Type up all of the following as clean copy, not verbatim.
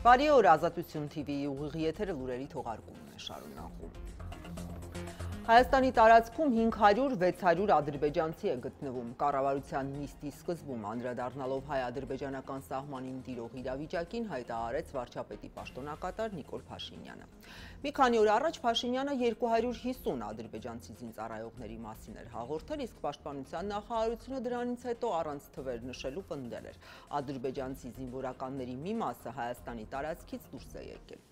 Բարի օր, Ազատություն TV-ի ուղիղ եթերը լուրերի թողարկումն է շարունակում։ Հայաստանի տարածքում 500-600 ադրբեջանցի է գտնվում։ Կառավարության նիստի սկզբում անդրադառնալով հայ-ադրբեջանական սահմանին տիրող իրավիճակին հայտարարեց վարչապետի պաշտոնակատար Նիկոլ Փաշինյանը։ Մի քանի օր առաջ Փաշինյանը 250 ադրբեջանցի զինծառայողների մասին էր հաղորդել, իսկ պաշտպանության նախարարությունը դրանից հետո առանց թվեր նշելու պնդել էր։ Ադրբեջանցի զինվորականների մի մասը Հայաստանի տարածքից դուրս է եկել։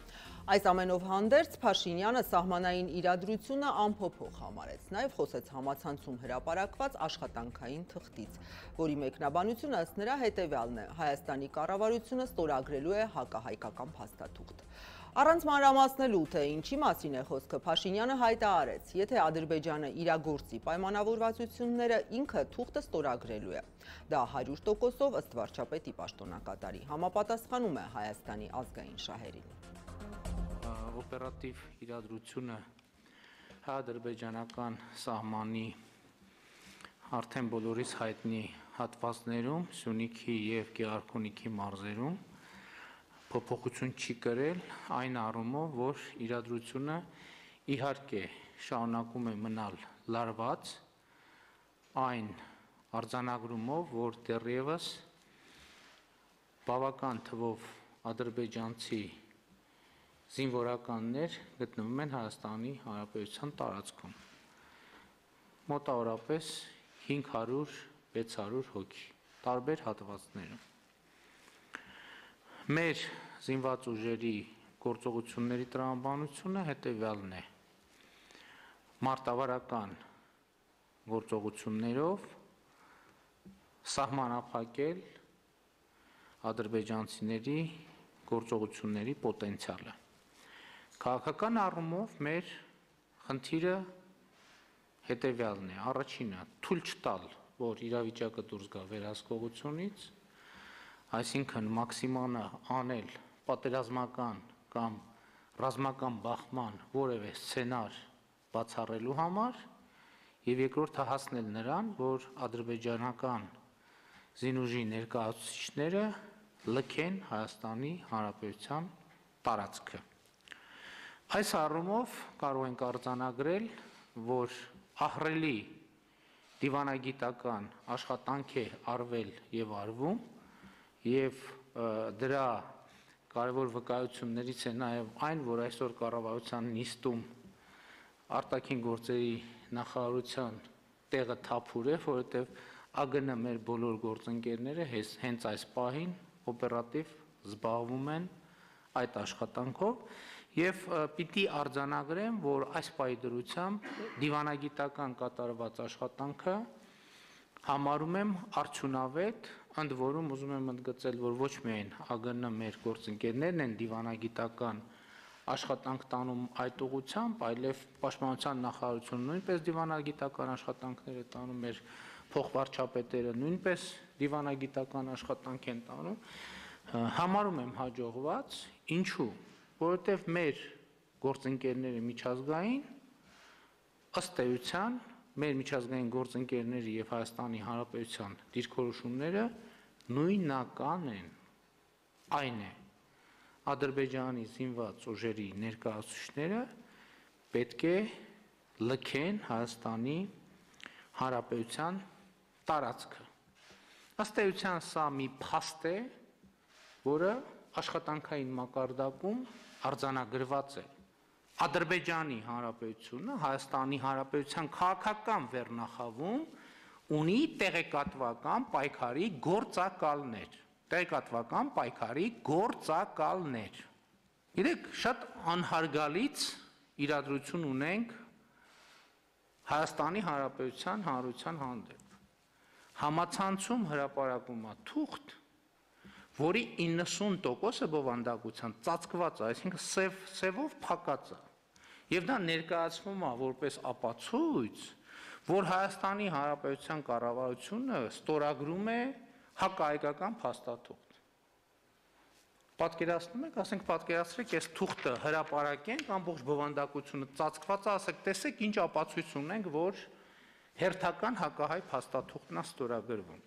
Այս ամենով հանդերձ Փաշինյանը սահմանային իրադրությունը անփոփոխ համարեց, նաև խոսեց համացանցում հրապարակված աշխատանքային թղթից, որի մեկնաբանությունը ըստ նրա հետևյալն է. Հայաստանի կառավարությունը ստորագրելու է հակահայկական փաստաթուղթ։ Առանց մանրամասնելու, թե ինչի մասին է խոսքը, Փաշինյանը հայտարարեց, եթե Ադրբեջանը իրագործի պայմանավորվածությունները, ինքը թուղթը ստորագրելու է։ Դա 100%-ով ըստ վարչապետի պաշտոնակատարի համապատասխանում է Հայաստանի ազգային շահերին։ Օպերատիվ իրադրությունը հայ-ադրբեջանական սահմանի արդեն բոլորիս հայտնի հատվածներում, Սյունիքի և Գեղարքունիքի մարզերում փոփոխություն չի կրել այն առումով, որ իրադրությունը իհարկե շարունակում է մնալ լարված, այն արձանագրումով, որ դեռևս բավական թվով ադրբեջանցի զինվորականներ գտնվում են Հայաստանի Հանրապետության տարածքում, մոտավորապես 500-600 հոգի, տարբեր հատվածներում։ Մեր զինված ուժերի գործողությունների տրամաբանությունը հետևյալն է. մարտավարական գործողություններով սահմանափակել ադրբեջանցիների գործողությունների պոտենցիալը։ Քաղաքական առումով մեր խնդիրը հետևյալն է. Առաջինը թույլ չտալ, որ իրավիճակը դուրս գա վերահսկողությունից, այսինքն մաքսիմանը անել պատերազմական կամ ռազմական բախման որևէ սցենար բացառելու համար, եւ երկրորդը հասնել նրան, որ ադրբեջանական զինուժի ներկայացուցիչները լքեն Հայաստանի Հանրապետության տարածքը։ Այս առումով կարող ենք արձանագրել, որ ահռելի դիվանագիտական աշխատանք է արվել եւ արվում, եւ դրա կարևոր վկայություններից է նաեւ այն, որ այսօր կառավարության նիստում արտաքին գործերի նախարարության տեղը թափուր է, որովհետեւ ԱԳՆ մեր բոլոր գործընկերները հենց այս պահին օպերատիվ զբաղվում են այդ աշխատանքով եւ պիտի արձանագրեմ, որ այս պահի դրությամբ դիվանագիտական կատարված աշխատանքը համարում եմ արդյունավետ, ընդ որում ուզում եմ ընդգծել, որ ոչ միայն ԱԳՆ մեր գործընկերներն են դիվանագիտական աշխատանք տանում այդ ուղղությամբ, այլև պաշտպանության նախարարությունը նույնպես դիվանագիտական աշխատանքներ է տանում, մեր փոխվարչապետերը նույնպես դիվանագիտական աշխատանք են տանում, համարում եմ հաջողված, ինչու, որովհետև մեր գործընկերները միջազգային ըստ էության մեր միջազգային գործընկերների եւ Հայաստանի Հանրապետության դիրքորոշումները նույնական են, այն է, Ադրբեջանի զինված ուժերի ներկայացուցիչները պետք է լքեն Հայաստանի Հանրապետության տարածքը։ Ըստ էության սա մի փաստ է, որը աշխատանքային մակարդակում արձանագրված է։ Ադրբեջանի Հանրապետությունը Հայաստանի Հանրապետության քաղաքական վերնախավում ունի տեղեկատվական պայքարի գործակալներ։ Գիտեք, շատ անհարգալից իրադրություն ունենք Հայաստանի Հանրապետության հանրության հանդեպ։ Համացանցում հրապարակում է թուղթ, որի 90%-ը բովանդակության ծածկված է, այսինքն սևով փակած է։ Եվ դա ներկայացվում է որպես ապացույց, որ Հայաստանի Հանրապետության կառավարությունը ստորագրում է հակահայկական փաստաթուղթ։ Պատկերացնում եք, ասենք պատկերացրեք, այս թուղթը հրապարակենք, ամբողջ բովանդակությունը ծածկված է, ասեք, տեսեք ինչ ապացույց ունենք, որ հերթական հակահայ փաստաթուղթն է ստորագրվում։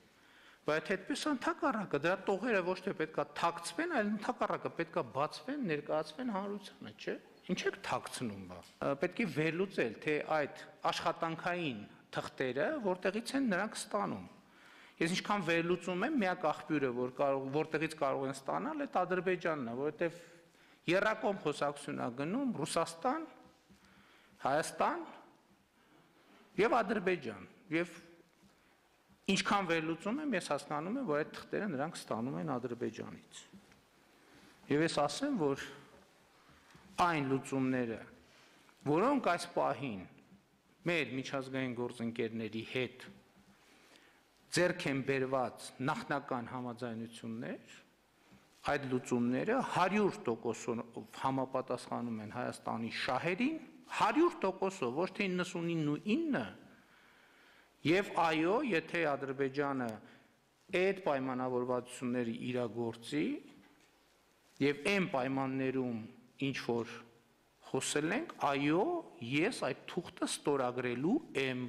Բայց այդպես ընդհակառակը դրա տողերը ոչ թե պետքա թաքցվեն, այլ ընդհակառակը պետքա բացվեն, ներկայացվեն հանրությանը, չէ՞։ Ինչ եք թաքցնում բա։ Պետք է վերլուծել, թե այդ աշխատանքային թղթերը որտեղից են նրանք ստանում։ Ես ինչքան վերլուծում եմ, միակ աղբյուրը, որտեղից կարող են ստանալ, այդ Ադրբեջանն է, որովհետև եռակողմ խոսակցություն է գնում Ռուսաստան, Հայաստան եւ Ադրբեջան։ Եվ ինչքան վերլուծում եմ, ես հասկանում եմ, որ այդ թղթերը նրանք ստանում են Ադրբեջանից։ Եվ ես ասեմ, որ այն լուծումները, որոնք այս պահին մեր միջազգային գործընկերների հետ ձեռք են բերված նախնական համաձայնություններ, այդ լուծումները 100% համապատասխանում են Հայաստանի շահերին, 100%, ոչ թե 99-ը, եւ այո, եթե Ադրբեջանը այդ պայմանավորվածությունները իրագործի եւ այն պայմաններում ինչ որ խոսել ենք, այո, ես այդ թուղթը ստորագրելու եմ։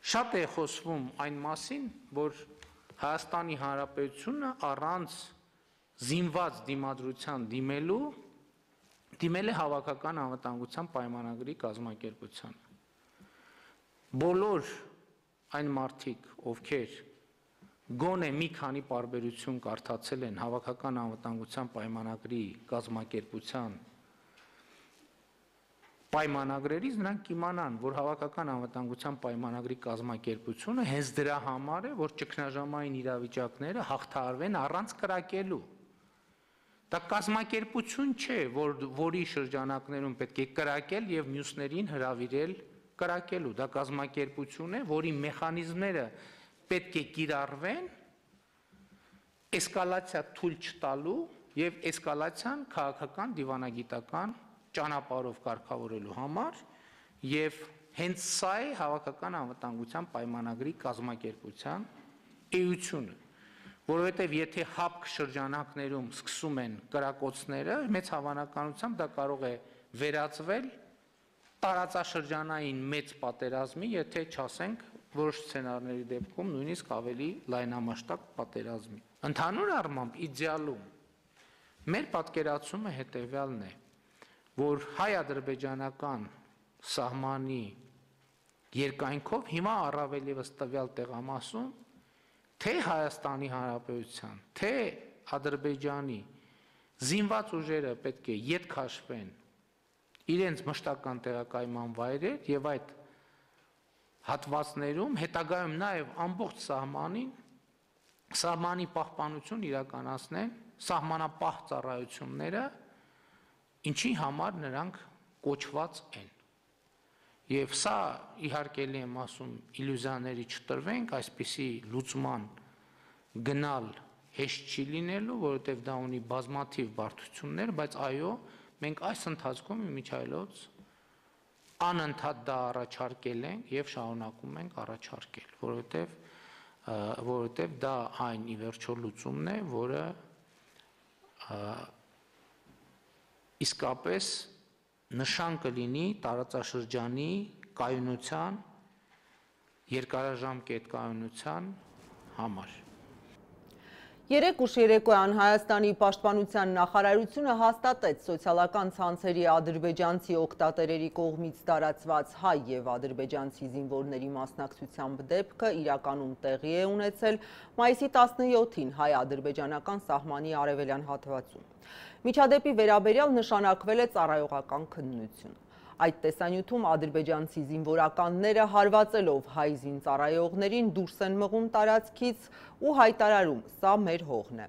Շատ է խոսվում այն մասին, որ Հայաստանի Հանրապետությունը առանց զինված դիմադրության դիմել է Հավաքական անվտանգության պայմանագրի կազմակերպությանը։ Բոլոր այն մարդիկ, ովքեր գոնե մի քանի պարբերություն կարդացել են Հավաքական անվտանգության պայմանագրի կազմակերպության պայմանագրերից, նրանք կիմանան, որ Հավաքական անվտանգության պայմանագրի կազմակերպությունը հենց դրա համար է, որ ճգնաժամային իրավիճակները հաղթահարվեն առանց կրակելու։ Դա կազմակերպություն չէ, որի շրջանակներում պետք է կրակել եւ մյուսներին հրավիրել կրակելու, դա կազմակերպություն է, որի մեխանիզմները պետք է կիրառվեն էսկալացիա թույլ չտալու եւ էսկալացիան քաղաքական դիվանագիտական ճանապարհով կարգավորելու համար եւ հենց սա է Հավաքական անվտանգության պայմանագրի կազմակերպության էությունը, որովհետեւ եթե հապկ շրջանակներում սկսում են կրակոցները, մեծ հավանականությամբ դա կարող է վերածվել տարածաշրջանային մեծ պատերազմի, եթե չասենք որոշ սցենարների դեպքում նույնիսկ ավելի լայնամասշտաբ պատերազմի։ Ընդհանուր առմամբ իդեալում մեր պատկերացումը հետևյալն է, որ հայ-ադրբեջանական սահմանի երկայնքով հիմա առավել ևս տվյալ տեղամասում թե Հայաստանի Հանրապետության, թե Ադրբեջանի զինված ուժերը պետք է ետ քաշվեն իրենց մշտական տեղակայման վայրեր եւ այդ հատվածներում հետագայում նաեւ ամբողջ սահմանի պահպանություն իրականացնեն սահմանապահ ծառայությունները, ինչի համար նրանք կոչված են։ Եվ սա իհարկե եմ ասում իլյուզիաների չտրվենք, այսպիսի լուծման գնալ հեշտ չի լինելու, որովհետև դա ունի բազմաթիվ բարդություններ, բայց այո, մենք այս ընթացքում իմիջայլոց անընդհատ դա առաջարկել ենք եւ շարունակում ենք առաջարկել, որովհետև դա այն ի վերջո լուծումն է, որը իսկապես նշան կլինի տարածաշրջանի կայունության, երկարաժամկետ կայունության համար։ Երեկ ուշ երեկոյան Հայաստանի պաշտպանության նախարարությունը հաստատեց սոցիալական ցանցերի ադրբեջանցի օգտատերերի կողմից տարածված հայ եւ ադրբեջանցի զինվորների մասնակցությամբ դեպքը իրականում տեղի է ունեցել մայիսի 17-ին հայ-ադրբեջանական սահմանի արևելյան հատվածում։ Միջադեպի վերաբերյալ նշանակվել է ծառայողական քննություն։ Այդ տեսանյութում ադրբեջանցի զինվորականները հարվածելով հայ զինծառայողներին դուրս են մղում տարածքից ու հայտարարում՝ սա մեր հողն է։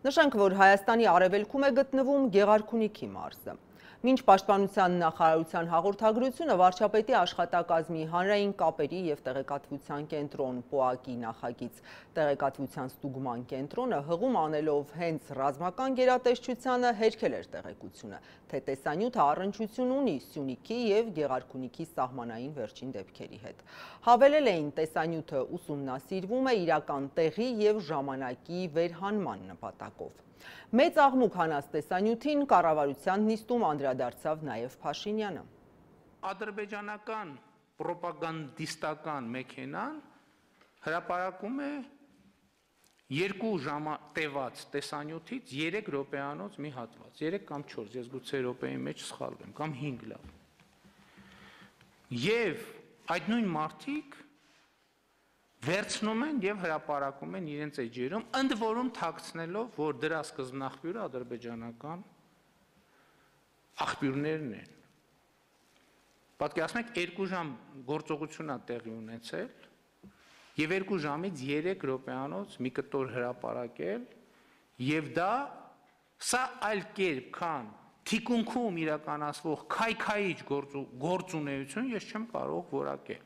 Նշենք, որ Հայաստանի արևելքում է գտնվում Գեղարքունիքի մարզը։ Մինչ պաշտպանության նախարարության հաղորդագրությունը վարչապետի աշխատակազմի հանրային կապերի եւ տեղեկատվության կենտրոն ՊՕԱԿ-ի նախագիծ տեղեկատվության ստուգման կենտրոնը հղում անելով հենց ռազմական գերատեսչությանը հերքել էր տեղեկությունը, թե տեսանյութը առնչություն ունի Սյունիքի եւ Գեղարքունիքի սահմանային վերջին դեպքերի հետ։ Հավելել էին տեսանյութը ուսումնասիրվում է իրական տեղի եւ ժամանակի վերհանման նպատակով։ Մեծ աղմուկ հանած տեսանյութին կառավարության նիստում անդրադարձավ նաև Փաշինյանը։ Ադրբեջանական պրոպագանդիստական մեքենան հրապարակում է 2 ժամ տևած տեսանյութից 3 րոպեանոց մի հատված, 3 կամ 4, ես գուցե րոպեի մեջ սխալվեմ, կամ 5 լավ։ Եվ այդ նույն մարդիկ վերցնում են եւ հրապարակում են իրենց էջերում, ընդ որում թաքցնելով, որ դրա սկզբնաղբյուրը ադրբեջանական աղբյուրներն են։ Պատկերացնեք 2 ժամ գործողությունն է տեղի ունեցել եւ 2 ժամից 3 րոպեանոց մի կտոր հրապարակել եւ սա այլ կերպ քան թիկունքում իրականացվող քայքայիչ գործունեություն ես չեմ կարող որակել։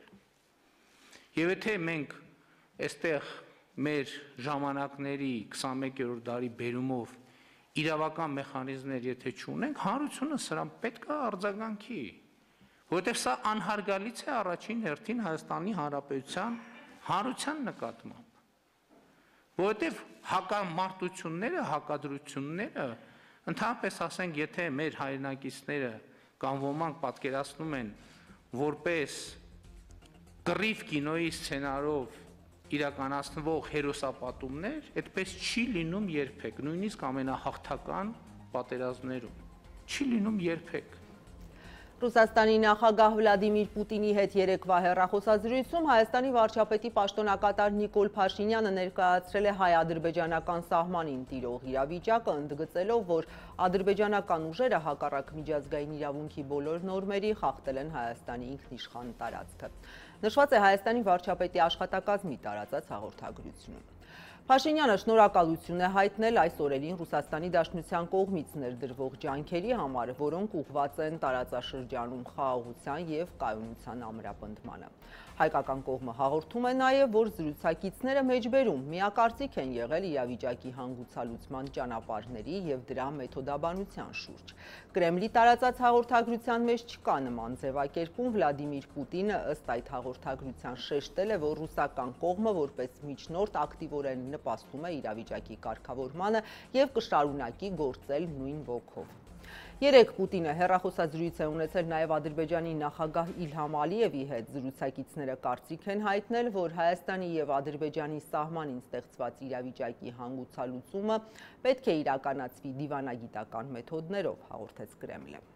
Եվ եթե մենք այստեղ մեր ժամանակների 21-րդ դարի բերումով իրավական մեխանիզմներ եթե չունենք, հանրությունը սրան պետք է արձագանքի, որովհետև սա անհարգալից է առաջին հերթին Հայաստանի Հանրապետության հանրության նկատմամբ, որովհետև հակամարտությունները, հակադրությունները, ընդհանրապես ասենք, եթե մեր հայրենակիցները կամ ոմանք պատկերացնում են որպես կռիվ կինոյի սցենարով իրականացնվող հերոսապատումներ, այդպես չի լինում երբեք, նույնիսկ ամենահաղթական պատերազմներում, չի լինում երբեք։ Ռուսաստանի նախագահ Վլադիմիր Պուտինի հետ երեկվա հեռախոսազրույցում Հայաստանի վարչապետի պաշտոնակատար Նիկոլ Փաշինյանը ներկայացրել է հայ-ադրբեջանական սահմանին տիրող իրավիճակը, ընդգծելով, որ ադրբեջանական ուժերը հակառակ միջազգային իրավունքի բոլոր նորմերի խախտել են Հայաստանի ինքնիշխան տարածքը։ Նշված է Հայաստանի վարչապետի աշխատակազմի տարածած հաղորդագրությունում։ Փաշինյանը շնորհակալություն է հայտնել այս օրերին Ռուսաստանի Դաշնության կողմից ներդրվող ջանքերի համար, որոնք ուղղված են տարածաշրջանում խաղաղության և կայունության ամրապնդմանը։ Հայկական կողմը հաղորդում է նաև, որ զրուցակիցները մեջբերում միակարծիք են եղել իրավիճակի հանգուցալուծման ճանապարհների և դրա մեթոդաբանության շուրջ։ Կրեմլի տարածած հաղորդագրության մեջ չկա նման ձևակերպում, Վլադիմիր Պուտինը ըստ այդ հաղորդագրության շեշտել է, որ ռուսական կողմը որպես միջնորդ ակտիվորեն նպաստում է իրավիճակի կարգավորմանը և կշարունակի գործել նույն ոգով։ Երեկ Պուտինը հեռախոսազրույց է ունեցել նաև Ադրբեջանի նախագահ Իլհամ Ալիևի հետ։ Զրուցակիցները կարծիք են հայտնել, որ Հայաստանի և Ադրբեջանի սահմանին ստեղծված իրավիճակի հանգուցալուծումը պետք է իրականացվի դիվանագիտական մեթոդներով, հաղորդեց Կրեմլը։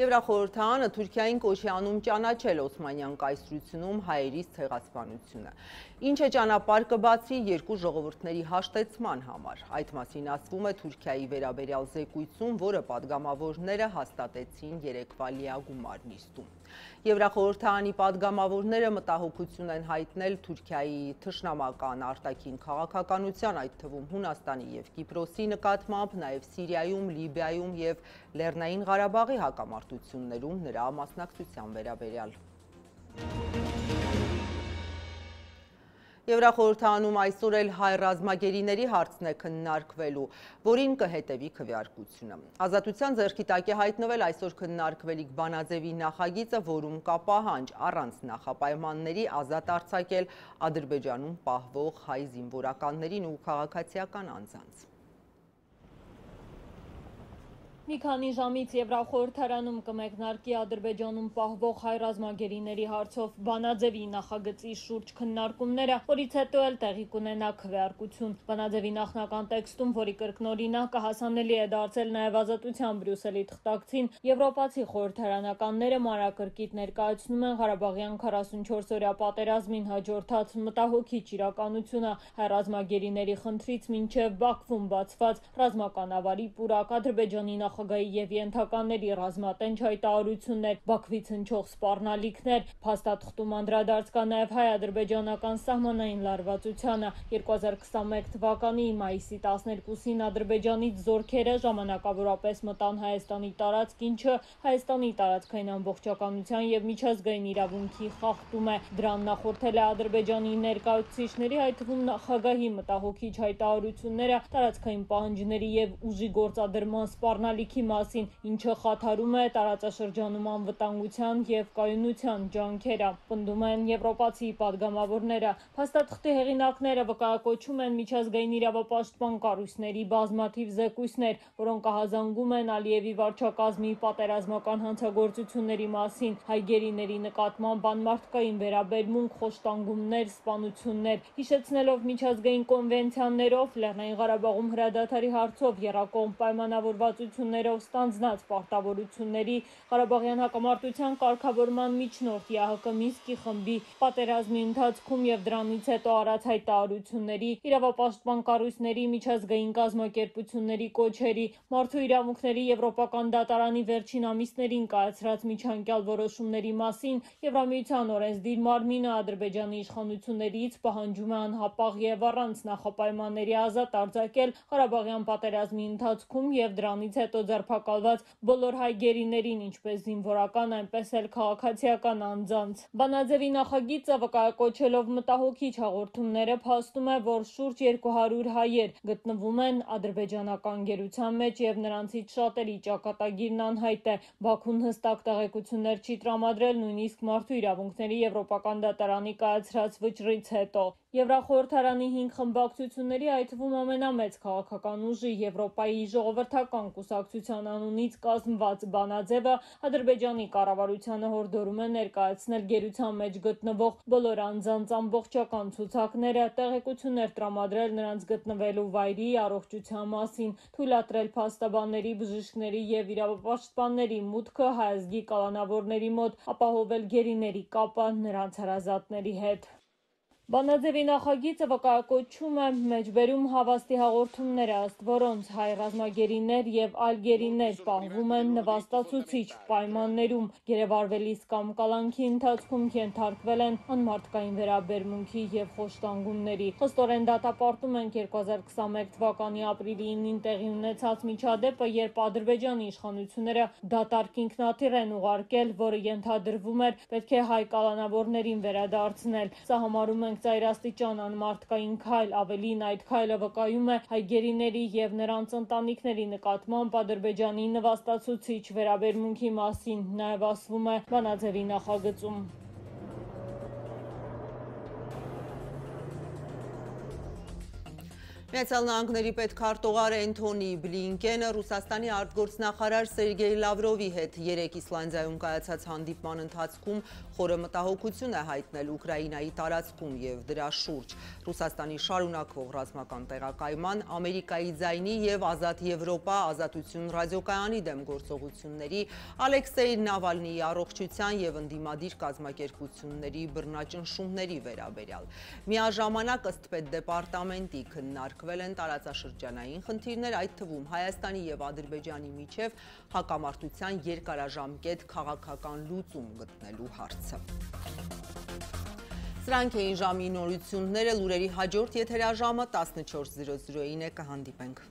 Եվրախորհրդարանը Թուրքիային կոչ է անում ճանաչել Օսմանյան կայսրությունում հայերիս ցեղասպանությունը, ինչը ճանապարհ կբացի երկու ժողովուրդների հաշտեցման համար։ Այդ մասին ասվում է Թուրքիայի վերաբերյալ զեկույցում, որը падգամավորները հաստատեցին երեկվա լիագումար նիստում։ Եվրախորհրդարանի падգամավորները մտահոգություն են հայտնել Թուրքիայի թշնամական արտաքին քաղաքականության, այդ թվում Հունաստանի և Կիպրոսի նկատմամբ, նաև Սիրիայում, Լիբիայում և Լեռնային Ղարաբաղի հակամարտություններում նրա մասնակցության վերաբերյալ։ Եվրախորհրդարանում այսօր էլ հայ ռազմագերիների հարցն է քննարկվելու, որին կհետևի քվեարկությունը։ Ազատության ձեռքի տակ է հայտնվել այսօր քննարկվելիք բանաձևի նախագիծը, որում կա պահանջ առանց նախապայմանների ազատ արձակել Ադրբեջանում պահվող հայ զինվորականներին ու քաղաքացիական անձանց։ Մի քանի ժամից Եվրախորհրդարանում կմեկնարկի Ադրբեջանում պահվող հայ ռազմագերիների հարցով բանաձևի նախագծի շուրջ քննարկումները, որից հետո էլ տեղի կունենա քվեարկություն։ Բանաձևի նախնական տեքստում, որի կրկնօրինակը հասանելի է դարձել նաև Ազատության Բրյուսելի թղթակցին, եվրոպացի խորհրդարանականները մանրակրկիտ ներկայացնում են Ղարաբաղյան 44-օրյա պատերազմին հաջորդած մտահոգիչ իրականությունը, հայ ռազմագերիների խնդրից մինչև Բաքվում բացված ռազմական ավարի պուրակ, Ադրբեջանի նախագահի և ենթականների ռազմատենչ հայտարարություններ, Բաքվից հնչող սպառնալիքներ, փաստաթղթում անդրադարձ կա նաև հայ-ադրբեջանական սահմանային լարվածությանը։ 2021 թվականի մայիսի 12-ին Ադրբեջանից զորքերը ժամանակավորապես մտան Հայաստանի տարածք, ինչը Հայաստանի տարածքային ամբողջականության և միջազգային իրավունքի խախտում է։ Դրան նախորդել է Ադրբեջանի ներկայացուցիչների, այդ թվում նախագահի մտահոգիչ հայտարարությունները, տարածքային պահանջների և ուժի գործադրման սպառնալիքների ալիքի մասին, ինչը խաթարում է տարածաշրջանում անվտանգության եւ կայունության ջանքերը, պնդում են եվրոպացի պատգամավորները։ Փաստաթղթի հեղինակները վկայակոչում են միջազգային իրավապաշտպան կառույցների բազմաթիվ զեկույցներ, որոնք ահազանգում են Ալիևի վարչակազմի պատերազմական հանցագործությունների մասին, հայ գերիների նկատմամբ անմարդկային վերաբերմունք, խոշտանգումներ, սպանություններ, հիշեցնելով միջազգային կոնվենցիաներով, Լեռնային Ղարաբաղում հրադադարի հարցով եռակողմ պայմանավորվածություններով ստանձնած պարտավորությունների, Ղարաբաղյան հակամարտության կարգավորման միջնորդ ԵԱՀԿ Մինսկի խմբի պատերազմի ընթացքում եւ դրանից հետո արած հայտարարությունների, իրավապաշտպան կառույցների, միջազգային կազմակերպությունների կոչերի, մարդու իրավունքների եվրոպական դատարանի վերջին ամիսներին կայացրած միջանկյալ որոշումների մասին Եվրամիության օրենսդիր մարմինը Ադրբեջանի իշխանություններից պահանջում է անհապաղ եւ առանց նախապայմանների ազատ արձակել Ղարաբաղյան պատերազմի ընթացքում եւ դրանից հետո ձերբակալված բոլոր հայ գերիներին, ինչպես զինվորական, այնպես էլ քաղաքացիական անձանց։ Բանաձևի նախագիծը վկայակոչելով մտահոգիչ հաղորդումները փաստում է, որ շուրջ 200 հայեր գտնվում են ադրբեջանական գերության մեջ եւ նրանցից շատերի ճակատագիրն անհայտ է։ Բաքուն հստակ տեղեկություններ չի տրամադրել նույնիսկ մարդու իրավունքների եվրոպական դատարանի կայացրած վճռից հետո։ Եվրախորհրդարանի 5 խմբակցությունների, այդ թվում ամենամեծ քաղաքական ուժի Եվրոպայի ժողովրդական կուսակցության անունից կազմված բանաձևը Ադրբեջանի կառավարությանը հորդորում է ներկայացնել գերության մեջ գտնվող բոլոր անձանց ամբողջական ցուցակները, տեղեկություններ տրամադրել նրանց գտնվելու վայրի, առողջության մասին, թույլատրել փաստաբանների, բժիշկների եւ իրավապաշտպանների մուտքը հայ ազգի կալանավորների մոտ, ապահովել գերիների կապը նրանց հարազատների հետ։ Բանաձևի նախագիծը վկայակոչում է մեջբերում հավաստի հաղորդումները, ըստ որոնց հայ ռազմագերիներ եւ այլ գերիներ պահվում են նվաստացուցիչ պայմաններում, գերեվարվելիս կամ կալանքի ընթացքում ենթարկվել են անմարդկային վերաբերմունքի եւ խոշտանգումների։ Խստորեն դատապարտում ենք 2021 թվականի ապրիլի 9-ին տեղի ունեցած միջադեպը, երբ Ադրբեջանի իշխանությունները դատարկ ինքնաթիռ են ուղարկել, որը ենթադրվում էր պետք է հայ կալանավորներին վերադարձնել։ Սա համարում ենք ծայրաստիճան անմարդկային քայլ, ավելին այդ քայլը վկայում է հայ գերիների եւ նրանց ընտանիքների նկատմամբ Ադրբեջանի նվաստացուցիչ վերաբերմունքի մասին, նաեւ ասվում է բանաձևի նախագծում։ Միացյալ Նահանգների պետքարտուղար Էնթոնի Բլինկենը Ռուսաստանի արտգործնախարար Սերգեյ Լավրովի հետ 3 Իսլանդիայում կայացած հանդիպման ընթացքում խորը մտահոգություն է հայտնել Ուկրաինայի տարածքում եւ դրա շուրջ։ Ռուսաստանի շարունակվող ռազմական տեղակայման, Ամերիկայի ձայնի եւ Ազատ Եվրոպա ազատություն ռադիոկայանի դեմ գործողությունների, Ալեքսեյ Նավալնիի առողջության եւ ընդդիմադիր կազմակերպությունների բռնաճնշումների վերաբերյալ։ Միաժամանակ ըստ պետդեպարտամենտի քննարկվել են տարածաշրջանային խնդիրներ, այդ թվում Հայաստանի եւ Ադրբեջանի միջև հակամարտության երկարաժամկետ քաղաքական լուծում գտնելու հարցը։ Սրանք էին ժամի նորությունները, լուրերի հաջորդ եթերաժամը 14:00-ին է, կհանդիպենք։